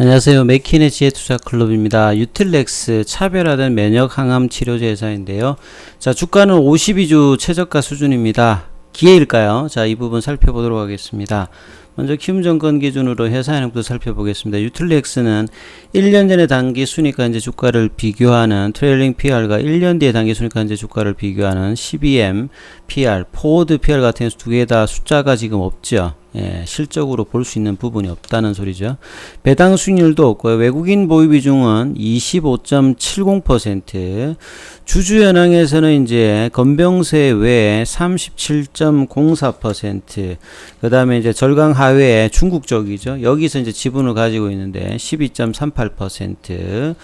안녕하세요. 맥킨의 지혜투자클럽입니다. 유틸렉스 차별화된 면역 항암 치료제 회사인데요. 자, 주가는 52주 최저가 수준입니다. 기회일까요? 자, 이 부분 살펴보도록 하겠습니다. 먼저 키움증권 기준으로 회사 현황부터 살펴보겠습니다. 유틸렉스는 1년 전의 단기 순이익과 현재 주가를 비교하는 트레일링 PR과 1년 뒤의 단기 순이익과 현재 주가를 비교하는 CBM PR, 포워드 PR 같은 경우 두 개 다 숫자가 지금 없죠. 예, 실적으로 볼 수 있는 부분이 없다는 소리죠. 배당 수익률도 없고요. 외국인 보유 비중은 25.70%, 주주 현황에서는 이제 건병세 외에 37.04%, 그 다음에 이제 절강 하회에 중국 쪽이죠. 여기서 이제 지분을 가지고 있는데 12.38%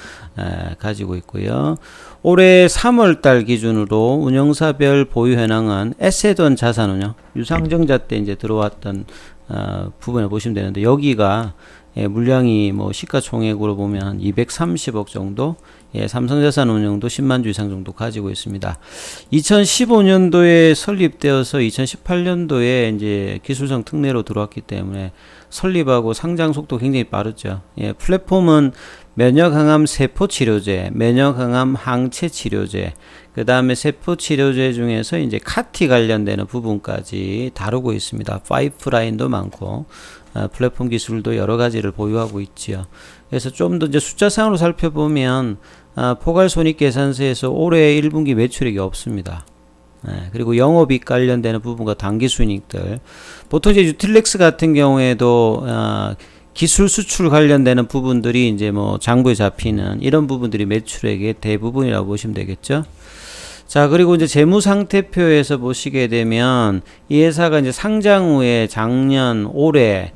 가지고 있고요. 올해 3월달 기준으로 운영사별 보유 현황은 에셋원 자산운용, 유상증자 때 이제 들어왔던 부분을 보시면 되는데, 여기가 물량이 뭐 시가총액으로 보면 한 230억 정도, 삼성자산운용도 10만 주 이상 정도 가지고 있습니다. 2015년도에 설립되어서 2018년도에 이제 기술성 특례로 들어왔기 때문에 설립하고 상장 속도 굉장히 빠르죠. 플랫폼은 면역항암 세포치료제, 면역항암 항체치료제, 그 다음에 세포치료제 중에서 이제 카티 관련되는 부분까지 다루고 있습니다. 파이프라인도 많고, 플랫폼 기술도 여러 가지를 보유하고 있지요. 그래서 좀 더 이제 숫자상으로 살펴보면, 포괄손익계산서에서 올해 1분기 매출액이 없습니다. 그리고 영업이익 관련되는 부분과 당기순이익들, 보통 이제 유틸렉스 같은 경우에도 기술 수출 관련되는 부분들이 이제 뭐 장부에 잡히는 이런 부분들이 매출액의 대부분이라고 보시면 되겠죠. 자, 그리고 이제 재무상태표에서 보시게 되면 이 회사가 이제 상장 후에 작년, 올해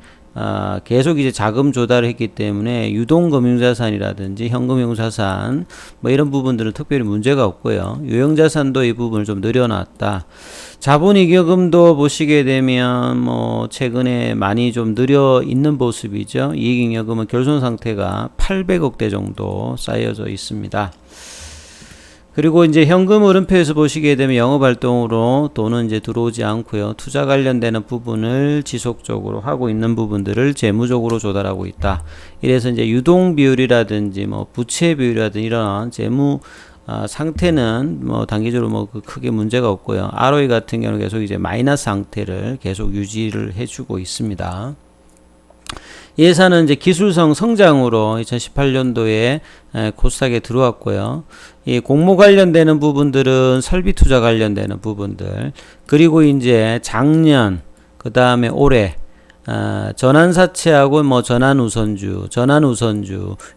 계속 이제 자금 조달을 했기 때문에 유동금융자산이라든지 현금융자산 뭐 이런 부분들은 특별히 문제가 없고요. 유형자산도 이 부분을 좀 늘려놨다. 자본이익여금도 보시게 되면 뭐 최근에 많이 좀 늘어 있는 모습이죠. 이익잉여금은 결손 상태가 800억대 정도 쌓여져 있습니다. 그리고 이제 현금 흐름표에서 보시게 되면 영업활동으로 돈은 이제 들어오지 않고요. 투자 관련되는 부분을 지속적으로 하고 있는 부분들을 재무적으로 조달하고 있다. 이래서 이제 유동 비율이라든지 뭐 부채 비율이라든지 이런 재무 상태는 뭐 단기적으로 뭐 크게 문제가 없고요. ROE 같은 경우는 계속 이제 마이너스 상태를 계속 유지를 해주고 있습니다. 이 회사는 이제 기술성 성장으로 2018년도에 코스닥에 들어왔고요. 이 공모 관련되는 부분들은 설비 투자 관련되는 부분들, 그리고 이제 작년, 그 다음에 올해 전환사채하고 뭐 전환우선주,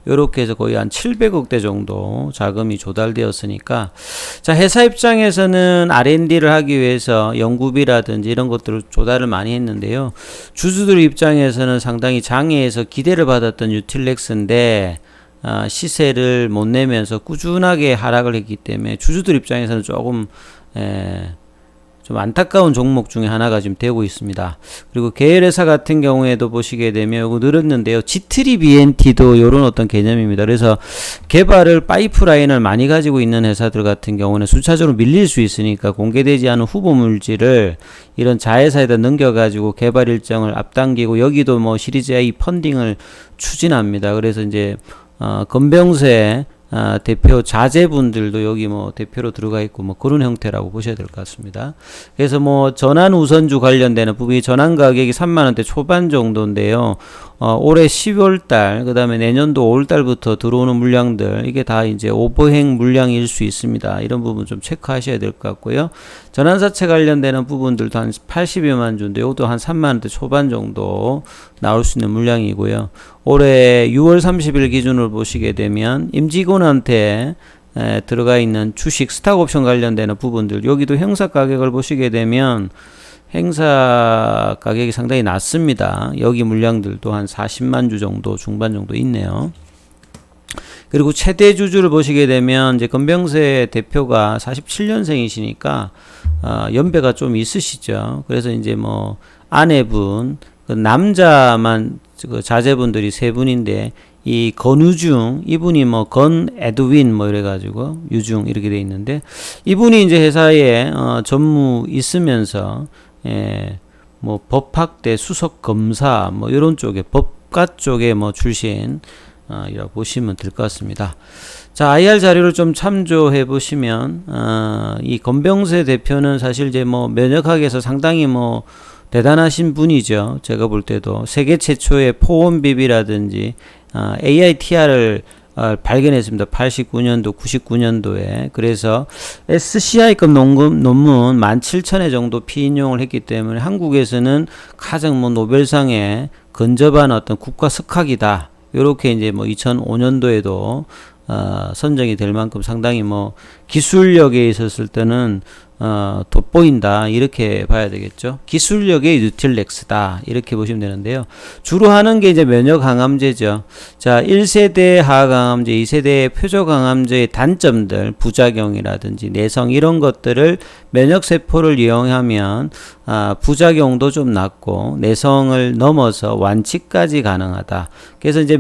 요렇게 해서 거의 한 700억대 정도 자금이 조달되었으니까, 자, 회사 입장에서는 R&D를 하기 위해서 연구비라든지 이런 것들을 조달을 많이 했는데요. 주주들 입장에서는 상당히 장애에서 기대를 받았던 유틸렉스인데, 시세를 못 내면서 꾸준하게 하락을 했기 때문에 주주들 입장에서는 조금 좀 안타까운 종목 중에 하나가 지금 되고 있습니다. 그리고 계열회사 같은 경우에도 보시게 되면 이거 늘었는데요. G3BNT도 이런 어떤 개념입니다. 그래서 개발을 파이프라인을 많이 가지고 있는 회사들 같은 경우는 순차적으로 밀릴 수 있으니까 공개되지 않은 후보 물질을 이런 자회사에다 넘겨가지고 개발 일정을 앞당기고, 여기도 뭐 시리즈 A 펀딩을 추진합니다. 그래서 이제 건병세 대표 자제분들도 여기 뭐 대표로 들어가 있고 뭐 그런 형태라고 보셔야 될 것 같습니다. 그래서 뭐 전환 우선주 관련되는 부분이 전환 가격이 3만원대 초반 정도인데요. 올해 12월달, 그 다음에 내년도 5월달부터 들어오는 물량들, 이게 다 이제 오버행 물량일 수 있습니다. 이런 부분 좀 체크하셔야 될 것 같고요. 전환사채 관련되는 부분들도 한 80여만 주인데 이것도 한 3만원대 초반 정도 나올 수 있는 물량이고요. 올해 6월 30일 기준으로 보시게 되면 임직원한테 들어가 있는 주식 스탁옵션 관련되는 부분들, 여기도 행사 가격을 보시게 되면 행사 가격이 상당히 낮습니다. 여기 물량들도 한 40만 주 정도 중반 정도 있네요. 그리고 최대 주주를 보시게 되면 이제 건병세 대표가 47년생이시니까 연배가 좀 있으시죠. 그래서 이제 뭐 아내분, 그 남자만 그 자제분들이 세 분인데, 이 건우중, 이분이 뭐 건 에드윈 뭐 이래가지고 유중 이렇게 돼 있는데, 이분이 이제 회사에 전무 있으면서 뭐 법학대 수석 검사 뭐 이런 쪽에 국가 쪽에 뭐 출신 이라고 보시면 될 것 같습니다. 자, IR 자료를 좀 참조해 보시면 이 권병세 대표는 사실 이제 뭐 면역학에서 상당히 뭐 대단하신 분이죠. 제가 볼 때도 세계 최초의 포온비비라든지 AITR을 발견했습니다. 89년도, 99년도에. 그래서 SCI급 논문 17,000회 정도 피인용을 했기 때문에 한국에서는 가장 뭐 노벨상에 근접한 어떤 국가 석학이다. 요렇게 이제 뭐 2005년도에도 선정이 될 만큼 상당히 뭐 기술력에 있었을 때는 돋보인다 이렇게 봐야 되겠죠. 기술력의 뉴틸렉스다 이렇게 보시면 되는데요. 주로 하는 게 이제 면역항암제죠. 자, 1세대 하강암제, 2세대 표적항암제의 단점들, 부작용이라든지 내성 이런 것들을 면역세포를 이용하면 부작용도 좀 낮고 내성을 넘어서 완치까지 가능하다. 그래서 이제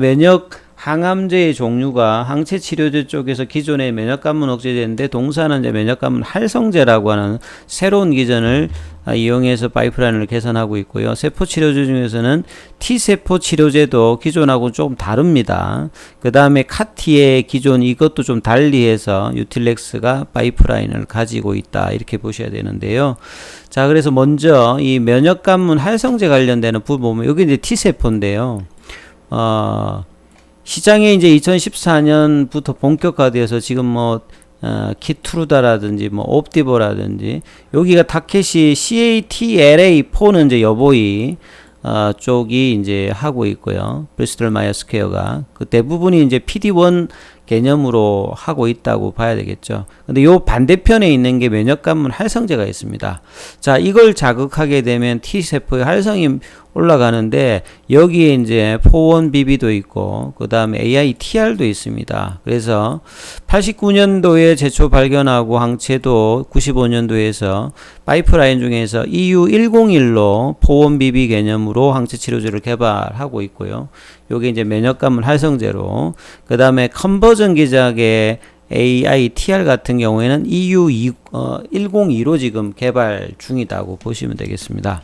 항암제의 종류가 항체 치료제 쪽에서 기존의 면역관문 억제제인데 동사는 이제 면역관문 활성제라고 하는 새로운 기전을 이용해서 파이프라인을 개선하고 있고요. 세포 치료제 중에서는 T세포 치료제도 기존하고 조금 다릅니다. 그 다음에 카티의 기존 이것도 좀 달리해서 유틸렉스가 파이프라인을 가지고 있다 이렇게 보셔야 되는데요. 자, 그래서 먼저 이 면역관문 활성제 관련되는 부분 보면 여기 이제 T세포인데요. 시장에 이제 2014년부터 본격화되어서 지금 뭐 키트루다라든지 뭐 옵디보라든지 여기가 타켓이 CATLA4는 이제 여보이 쪽이 이제 하고 있고요. 브리스톨 마이어스 스퀘어가 그 대부분이 이제 PD1 개념으로 하고 있다고 봐야 되겠죠. 근데 요 반대편에 있는 게 면역관문 활성제가 있습니다. 자, 이걸 자극하게 되면 T세포의 활성이 올라가는데 여기에 이제 포원비비도 있고 그 다음에 AITR도 있습니다. 그래서 89년도에 제초 발견하고 항체도 95년도에서 파이프라인 중에서 EU101로 포원비비 개념으로 항체 치료제를 개발하고 있고요. 요게 이제 면역관문 활성제로 그 다음에 컨버전 기작의 AITR 같은 경우에는 EU102로 지금 개발 중이라고 보시면 되겠습니다.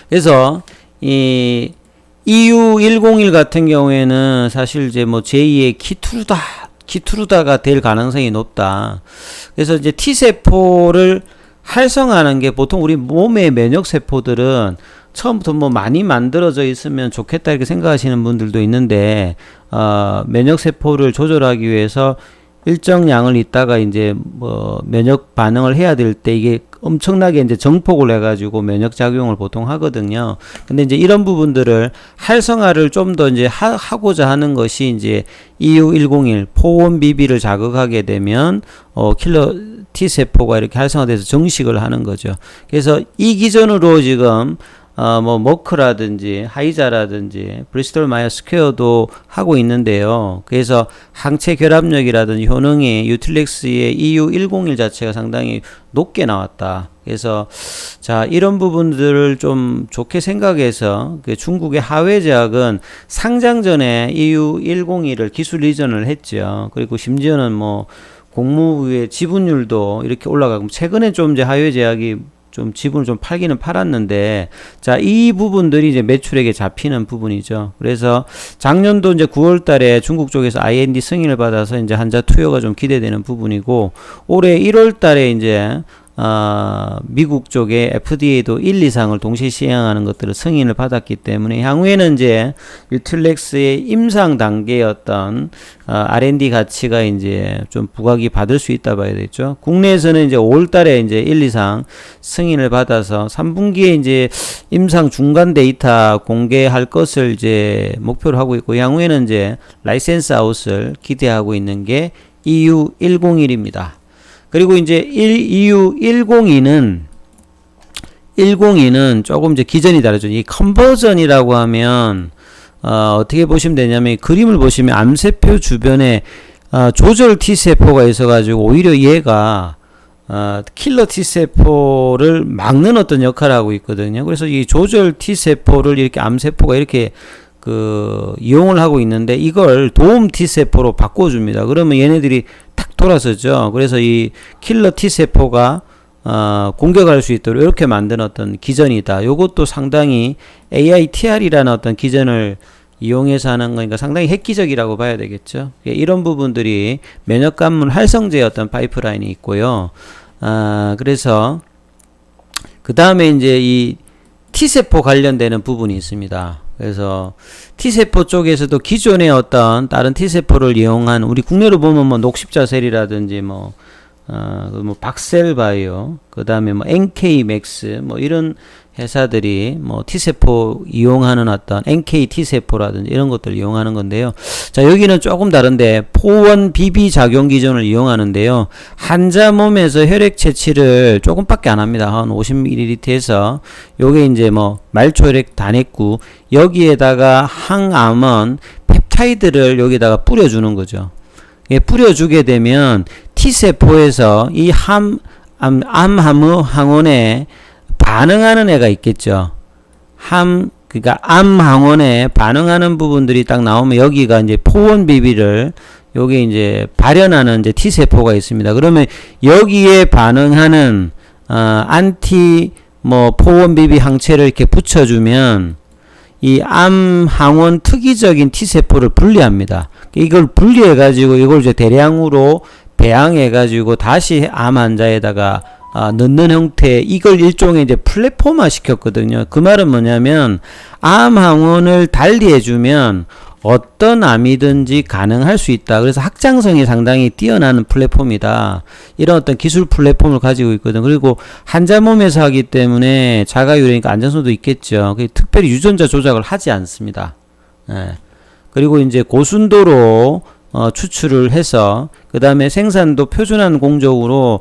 그래서 이 EU101 같은 경우에는 사실 이제 뭐 제2의 키투르다가 될 가능성이 높다. 그래서 이제 T세포를 활성화하는 게 보통 우리 몸의 면역세포들은 처음부터 뭐 많이 만들어져 있으면 좋겠다 이렇게 생각하시는 분들도 있는데 면역세포를 조절하기 위해서 일정 양을 있다가 이제 뭐 면역 반응을 해야 될 때 이게 엄청나게 이제 정폭을 해가지고 면역 작용을 보통 하거든요. 근데 이제 이런 부분들을 활성화를 좀 더 이제 하고자 하는 것이 이제 EU101 포원비비를 자극하게 되면 킬러 T세포가 이렇게 활성화돼서 정식을 하는 거죠. 그래서 이 기준으로 지금 뭐 머크라든지 하이자라든지 브리스톨 마이어스 스퀘어도 하고 있는데요. 그래서 항체 결합력이라든지 효능이 유틸렉스의 EU101 자체가 상당히 높게 나왔다. 그래서 자, 이런 부분들을 좀 좋게 생각해서 중국의 하웨제약은 상장 전에 EU101을 기술 이전을 했죠. 그리고 심지어는 뭐 공무부의 지분율도 이렇게 올라가고 최근에 좀 이제 하웨제약이 좀 지분을 좀 팔기는 팔았는데, 자, 이 부분들이 이제 매출액에 잡히는 부분이죠. 그래서 작년도 이제 9월 달에 중국 쪽에서 IND 승인을 받아서 이제 한자 투여가 좀 기대되는 부분이고, 올해 1월 달에 이제 미국 쪽에 FDA도 1, 2상을 동시에 시행하는 것들을 승인을 받았기 때문에 향후에는 이제 유틸렉스의 임상 단계였던 R&D 가치가 이제 좀 부각이 받을 수 있다 봐야 되겠죠. 국내에서는 이제 5월 달에 이제 1, 2상 승인을 받아서 3분기에 이제 임상 중간 데이터 공개할 것을 이제 목표로 하고 있고, 향후에는 이제 라이센스 아웃을 기대하고 있는 게 EU101입니다. 그리고 이제 EU102는 조금 이제 기전이 다르죠. 이 컨버전이라고 하면 어떻게 보시면 되냐면, 이 그림을 보시면 암세포 주변에 조절 T세포가 있어가지고 오히려 얘가 킬러 T세포를 막는 어떤 역할을 하고 있거든요. 그래서 이 조절 T세포를 이렇게 암세포가 이렇게 이용을 하고 있는데, 이걸 도움 T세포로 바꿔줍니다. 그러면 얘네들이 탁 돌아서죠. 그래서 이 킬러 T세포가 공격할 수 있도록 이렇게 만든 어떤 기전이다. 요것도 상당히 AITR이라는 어떤 기전을 이용해서 하는 거니까 상당히 획기적이라고 봐야 되겠죠. 이런 부분들이 면역관문 활성제의 어떤 파이프라인이 있고요. 그래서 그 다음에 이제 이 T세포 관련되는 부분이 있습니다. 그래서 T세포 쪽에서도 기존의 어떤 다른 T세포를 이용한 우리 국내로 보면 뭐 녹십자셀이라든지 뭐 박셀바이오, 그 다음에 뭐 NK맥스, 뭐 이런 회사들이 뭐 T세포 이용하는 어떤 NK T세포라든지 이런 것들을 이용하는 건데요. 자, 여기는 조금 다른데 포원 BB 작용 기전을 이용하는데요. 환자 몸에서 혈액 채취를 조금밖에 안 합니다. 한 50ml에서 요게 이제 뭐 말초 혈액 단액구 여기에다가 항암원 펩타이드를 여기다가 뿌려주는 거죠. 뿌려주게 되면 T세포에서 이 암 항원에 반응하는 애가 있겠죠. 그러니까 암 항원에 반응하는 부분들이 딱 나오면 여기가 이제 포원 비비를 요게 이제 발현하는 이제 T세포가 있습니다. 그러면 여기에 반응하는 안티 뭐 포원 비비 항체를 이렇게 붙여주면 이 암 항원 특이적인 T세포를 분리합니다. 이걸 분리해 가지고 이걸 이제 대량으로 배양해 가지고 다시 암 환자에다가 넣는 형태, 이걸 일종의 이제 플랫폼화 시켰거든요. 그 말은 뭐냐면 암 항원을 달리해주면 어떤 암이든지 가능할 수 있다. 그래서 확장성이 상당히 뛰어나는 플랫폼이다. 이런 어떤 기술 플랫폼을 가지고 있거든. 그리고 환자 몸에서 하기 때문에 자가유래니까 안전성도 있겠죠. 특별히 유전자 조작을 하지 않습니다. 예. 그리고 이제 고순도로 추출을 해서 그 다음에 생산도 표준화 공정으로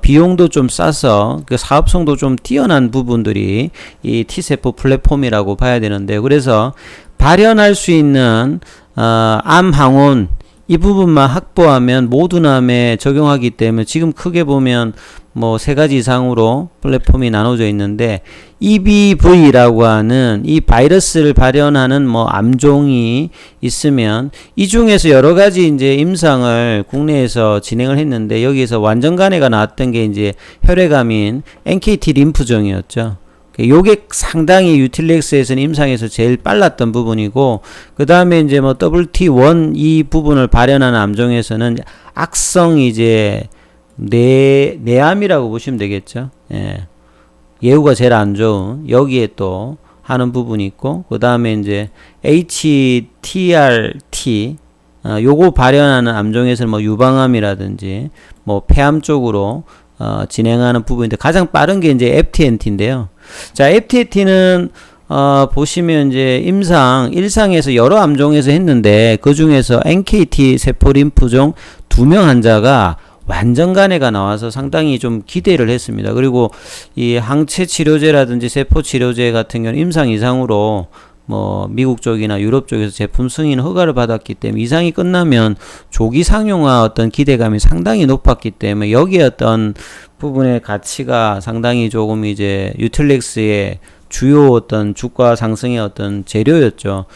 비용도 좀 싸서 그 사업성도 좀 뛰어난 부분들이 이 T세포 플랫폼이라고 봐야 되는데, 그래서 발현할 수 있는 암 항원 이 부분만 확보하면 모든 암에 적용하기 때문에 지금 크게 보면 뭐 3가지 이상으로 플랫폼이 나눠져 있는데, EBV라고 하는 이 바이러스를 발현하는 뭐 암종이 있으면 이 중에서 여러 가지 이제 임상을 국내에서 진행을 했는데, 여기에서 완전간해가 나왔던 게 이제 혈액암인 NKT 림프종이었죠. 요게 상당히 유틸렉스에서는 임상에서 제일 빨랐던 부분이고, 그 다음에 이제 뭐 WT1 이 부분을 발현하는 암종에서는 악성 이제 내암이라고 보시면 되겠죠. 예. 예후가 제일 안 좋은 여기에 또 하는 부분이 있고, 그 다음에 이제 HTRT 요거 발현하는 암종에서는 뭐 유방암이라든지 뭐 폐암 쪽으로 진행하는 부분인데, 가장 빠른 게 이제 FTNT인데요. 자, FTNT는 보시면 이제 임상 1상에서 여러 암종에서 했는데, 그 중에서 NKT 세포 림프종 2명 환자가 완전간해가 나와서 상당히 좀 기대를 했습니다. 그리고 이 항체 치료제라든지 세포 치료제 같은 경우는 임상 이상으로 뭐 미국 쪽이나 유럽 쪽에서 제품 승인 허가를 받았기 때문에 이상이 끝나면 조기 상용화 어떤 기대감이 상당히 높았기 때문에 여기에 어떤 부분의 가치가 상당히 조금 이제 유틸렉스의 주요 어떤 주가 상승의 어떤 재료였죠.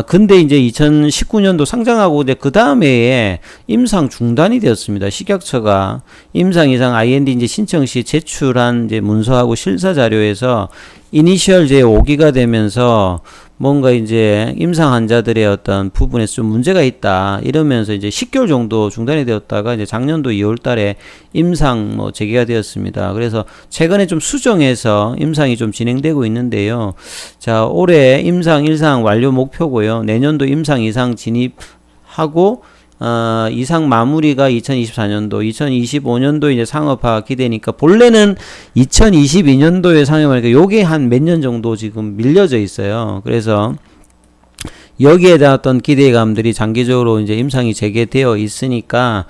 근데 이제 2019년도 상장하고 그 다음에 임상 중단이 되었습니다. 식약처가 임상 이상 IND 이제 신청 시 제출한 이제 문서하고 실사 자료에서 이니셜 제5기가 되면서 뭔가 이제 임상 환자들의 어떤 부분에서 좀 문제가 있다 이러면서 이제 10개월 정도 중단이 되었다가 이제 작년도 2월 달에 임상 뭐 재개가 되었습니다. 그래서 최근에 좀 수정해서 임상이 좀 진행되고 있는데요. 자, 올해 임상 1상 완료 목표고요. 내년도 임상 2상 진입하고 이상 마무리가 2024년도, 2025년도 이제 상업화 기대니까 본래는 2022년도에 상업하니까 요게 한 몇 년 정도 지금 밀려져 있어요. 그래서 여기에 대한 어떤 기대감들이 장기적으로 이제 임상이 재개되어 있으니까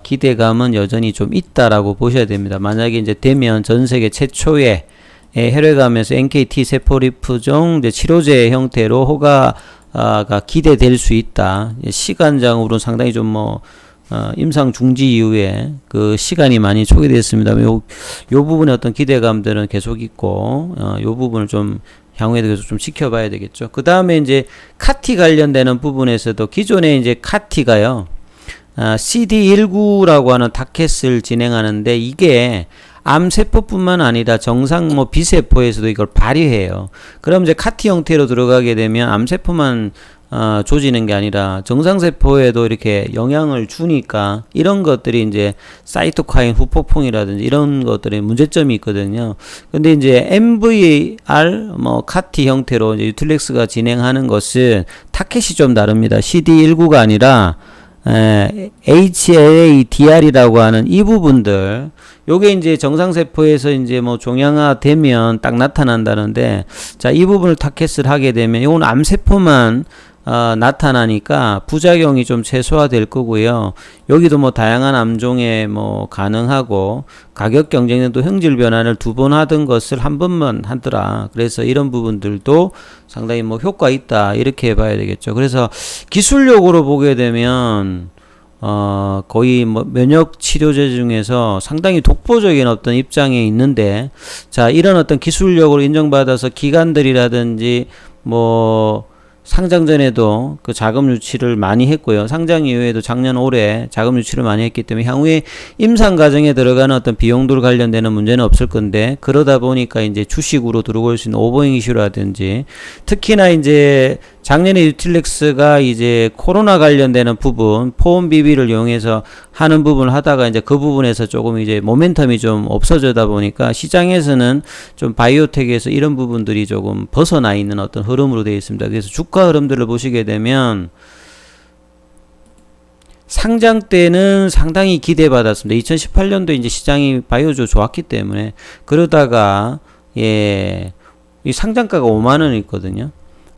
기대감은 여전히 좀 있다라고 보셔야 됩니다. 만약에 이제 되면 전 세계 최초의 혈액암에서 NKT 세포 림프종 이제 치료제 형태로 허가 가 기대될 수 있다. 시간장으로 상당히 좀 임상 중지 이후에 그 시간이 많이 초기됐습니다. 요 부분의 어떤 기대감들은 계속 있고, 요 부분을 좀 향후에도 계속 좀 지켜봐야 되겠죠. 그 다음에 이제 카티 관련되는 부분에서도 기존에 이제 카티가요, CD19라고 하는 타켓을 진행하는데 이게 암세포뿐만 아니라 정상 뭐 B세포에서도 이걸 발휘해요. 그럼 이제 카티 형태로 들어가게 되면 암세포만 조지는 게 아니라 정상세포에도 이렇게 영향을 주니까 이런 것들이 이제 사이토카인 후폭풍이라든지 이런 것들의 문제점이 있거든요. 근데 이제 MVR 뭐 카티 형태로 이제 유틸렉스가 진행하는 것은 타켓이 좀 다릅니다. CD19가 아니라 HLA-DR이라고 하는 이 부분들, 요게 이제 정상세포에서 이제 뭐 종양화 되면 딱 나타난다는데, 자, 이 부분을 타켓을 하게 되면, 요건 암세포만 나타나니까 부작용이 좀 최소화될 거고요. 여기도 뭐 다양한 암종에 뭐 가능하고 가격 경쟁력도 형질 변환을 2번 하던 것을 한 번만 하더라. 그래서 이런 부분들도 상당히 뭐 효과 있다 이렇게 봐야 되겠죠. 그래서 기술력으로 보게 되면 거의 뭐 면역 치료제 중에서 상당히 독보적인 어떤 입장에 있는데, 자, 이런 어떤 기술력으로 인정받아서 기관들이라든지 뭐 상장 전에도 그 자금 유치를 많이 했고요. 상장 이후에도 작년 올해 자금 유치를 많이 했기 때문에 향후에 임상 과정에 들어가는 어떤 비용들 관련되는 문제는 없을 건데, 그러다 보니까 이제 주식으로 들어올 수 있는 오버행 이슈라든지, 특히나 이제 작년에 유틸렉스가 이제 코로나 관련되는 부분, 포온비비를 이용해서 하는 부분을 하다가 이제 그 부분에서 조금 이제 모멘텀이 좀 없어지다 보니까 시장에서는 좀 바이오텍에서 이런 부분들이 조금 벗어나 있는 어떤 흐름으로 되어 있습니다. 그래서 주가 흐름들을 보시게 되면 상장 때는 상당히 기대받았습니다. 2018년도 이제 시장이 바이오주 좋았기 때문에. 그러다가 이 상장가가 5만 원 있거든요.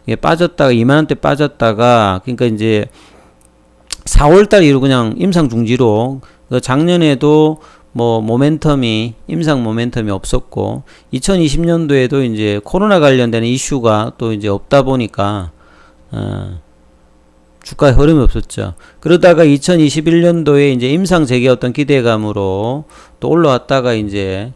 이게 빠졌다가 2만 원대 빠졌다가, 그러니까 이제 4월달 이후로 그냥 임상 중지로, 작년에도 뭐 임상 모멘텀이 없었고, 2020년도에도 이제 코로나 관련되는 이슈가 또 이제 없다 보니까 주가에 흐름이 없었죠. 그러다가 2021년도에 이제 임상 재개 어떤 기대감으로 또 올라왔다가 이제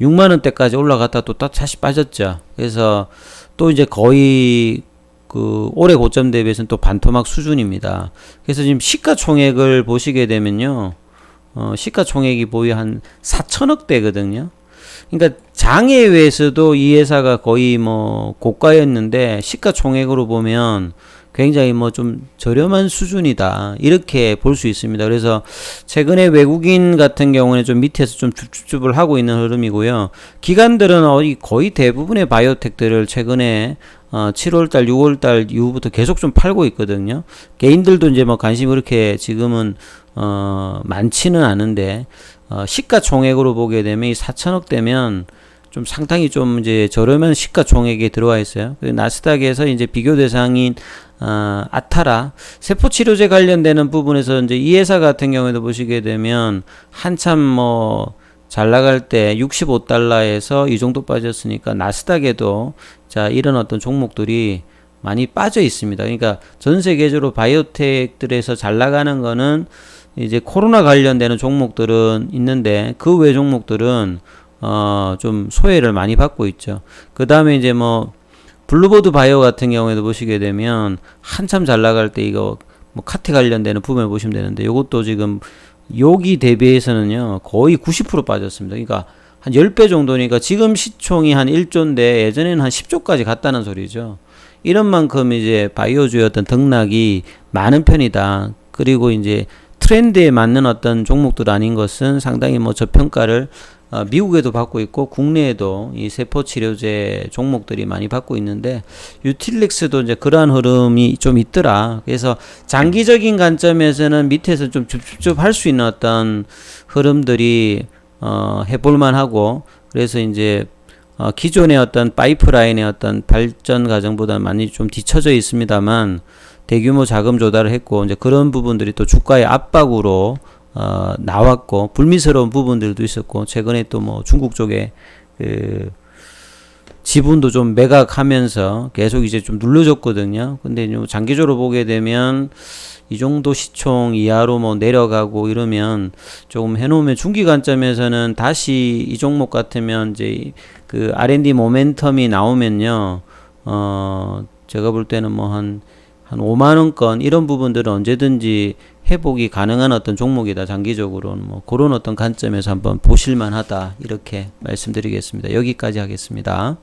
6만원대까지 올라갔다 또 다시 빠졌죠. 그래서 또 이제 거의 그 올해 고점 대비해서는 또 반토막 수준입니다. 그래서 지금 시가총액을 보시게 되면요, 시가총액이 거의 한 4천억대거든요. 그러니까 장외에서도 이 회사가 거의 뭐 고가였는데 시가총액으로 보면 굉장히 뭐 좀 저렴한 수준이다 이렇게 볼 수 있습니다. 그래서 최근에 외국인 같은 경우는 좀 밑에서 좀 줍줍을 하고 있는 흐름이고요. 기관들은 거의 대부분의 바이오텍들을 최근에 7월달, 6월달 이후부터 계속 좀 팔고 있거든요. 개인들도 이제 뭐 관심이 그렇게 지금은 많지는 않은데, 시가총액으로 보게 되면 이 4천억 대면 좀 상당히 좀 이제 저렴한 시가총액에 들어와 있어요. 나스닥에서 이제 비교 대상인 아타라 세포치료제 관련되는 부분에서 이제 이 회사 같은 경우에도 보시게 되면 한참 뭐 잘 나갈 때 65달러에서 이 정도 빠졌으니까 나스닥에도 자 이런 어떤 종목들이 많이 빠져 있습니다. 그러니까 전 세계적으로 바이오텍들에서 잘 나가는 거는 이제 코로나 관련되는 종목들은 있는데 그 외 종목들은 좀 소외를 많이 받고 있죠. 그 다음에 이제 뭐 블루보드 바이오 같은 경우에도 보시게 되면 한참 잘 나갈 때 이거 뭐 카티 관련되는 부분을 보시면 되는데, 이것도 지금 여기 대비해서는요 거의 90% 빠졌습니다. 그러니까 한 10배 정도니까 지금 시총이 한 1조인데 예전에는 한 10조까지 갔다는 소리죠. 이런 만큼 이제 바이오주의 어떤 등락이 많은 편이다. 그리고 이제 트렌드에 맞는 어떤 종목들 아닌 것은 상당히 뭐 저평가를 미국에도 받고 있고 국내에도 이 세포치료제 종목들이 많이 받고 있는데, 유틸렉스도 이제 그러한 흐름이 좀 있더라. 그래서 장기적인 관점에서는 밑에서 좀 줍줍줍 할 수 있는 어떤 흐름들이 해볼만 하고, 그래서 이제 기존의 어떤 파이프라인의 어떤 발전 과정보다 많이 좀 뒤처져 있습니다만 대규모 자금 조달을 했고, 이제 그런 부분들이 또 주가의 압박으로 나왔고, 불미스러운 부분들도 있었고, 최근에 또 뭐 중국 쪽에 그 지분도 좀 매각하면서 계속 이제 좀 눌러줬거든요. 근데 장기적으로 보게 되면 이 정도 시총 이하로 뭐 내려가고 이러면 조금 해놓으면 중기 관점에서는 다시 이 종목 같으면 이제 그 R&D 모멘텀이 나오면요, 제가 볼 때는 뭐 한 한 5만원권 이런 부분들은 언제든지 회복이 가능한 어떤 종목이다. 장기적으로는 뭐 그런 어떤 관점에서 한번 보실만하다 이렇게 말씀드리겠습니다. 여기까지 하겠습니다.